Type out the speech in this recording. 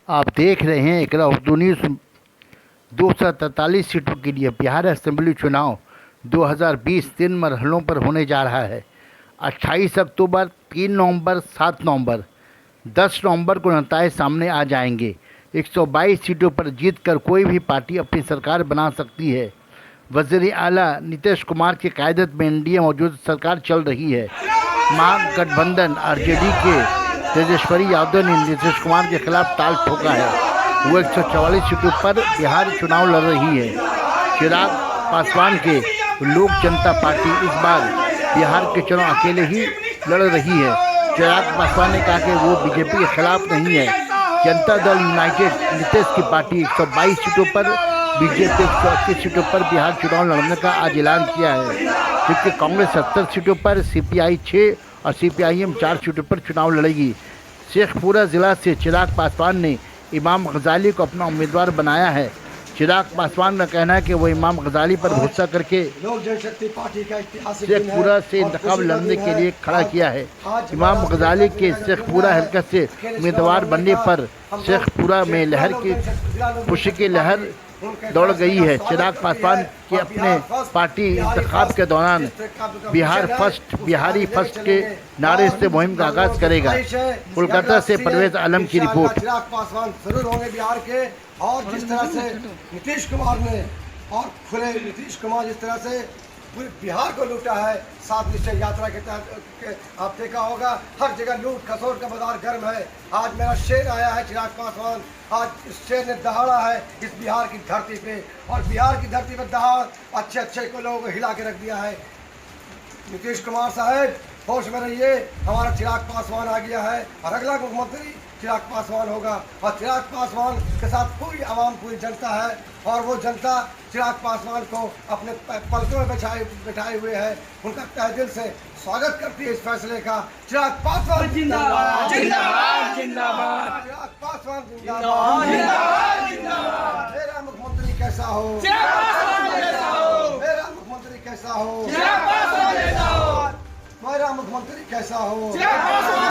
आप देख रहे हैं इकरा उर्दू न्यूज़। 243 सीटों के लिए बिहार असेंबली चुनाव 2020 3 मरहलों पर होने जा रहा है। 28 अक्टूबर, 3 नवंबर, 7 नवंबर, 10 नवंबर को नतीजे सामने आ जाएंगे। 122 सीटों पर जीतकर कोई भी पार्टी अपनी सरकार बना सकती है। वज़ीर आला नीतीश कुमार की क़यादत में एनडीए मौजूद सरकार चल रही है। महागठबंधन आरजेडी के तेजस्वी यादव ने नीतीश कुमार के खिलाफ ताल ठोका है। वो 144 सीटों पर बिहार चुनाव लड़ रही है। चिराग पासवान के लोक जनता पार्टी इस बार बिहार के चुनाव अकेले ही लड़ रही है। चिराग पासवान ने कहा कि वो बीजेपी के खिलाफ नहीं है। जनता दल यूनाइटेड नीतीश की पार्टी 122 सीटों पर, बीजेपी 128 सीटों पर बिहार चुनाव लड़ने का आज ऐलान किया है, जबकि कांग्रेस 70 सीटों पर, सीपीआई 6 और सीपीआईएम 4 सीटों पर चुनाव लड़ेगी। शेखपुरा जिला से चिराग पासवान ने इमाम गजाली को अपना उम्मीदवार बनाया है। चिराग पासवान का कहना है कि वो इमाम गजाली पर भरोसा करके लोक जनशक्ति पार्टी का शेखपुरा से इंतखाब लड़ने के लिए खड़ा किया है। इमाम गजाली के शेखपुरा हल्के से उम्मीदवार बनने पर शेखपुरा में लहर की खुशी की लहर दौड़ गई है। चिराग पासवान के अपने पार्टी इंतखाब के दौरान बिहारी फर्स्ट के नारे से मुहिम का आगाज करेगा। कोलकाता से परवेज आलम की रिपोर्ट। चिराग पासवान जरूर होंगे बिहार के। और जिस तरह से नीतीश कुमार ने और खुले नीतीश कुमार जिस तरह से पूरे बिहार को लूटा है, 7 निश्चय यात्रा के तहत आप देखा होगा, हर जगह लूट खसोट का बाजार गर्म है। आज मेरा शेर आया है चिराग पासवान, आज इस शेर ने दहाड़ा है इस बिहार की धरती पे, और बिहार की धरती पर दहाड़ अच्छे को लोगों को हिला के रख दिया है। नीतीश कुमार साहब होश में रहिए, हमारा चिराग पासवान आ गया है और अगला मुख्यमंत्री चिराग पासवान होगा। और चिराग पासवान के साथ पूरी आवाम, पूरी जनता है, और वो जनता चिराग पासवान को अपने पलकों में बैठाए हुए है। उनका तहे दिल से स्वागत करती है इस फैसले का। चिराग पासवान जिंदाबाद, जिंदाबाद, जिंदाबाद। चिराग पासवान जिंदाबाद, जिंदाबाद। मेरा मुख्यमंत्री कैसा हो, मेरा मुख्यमंत्री कैसा हो, मेरा मुख्यमंत्री कैसा हो।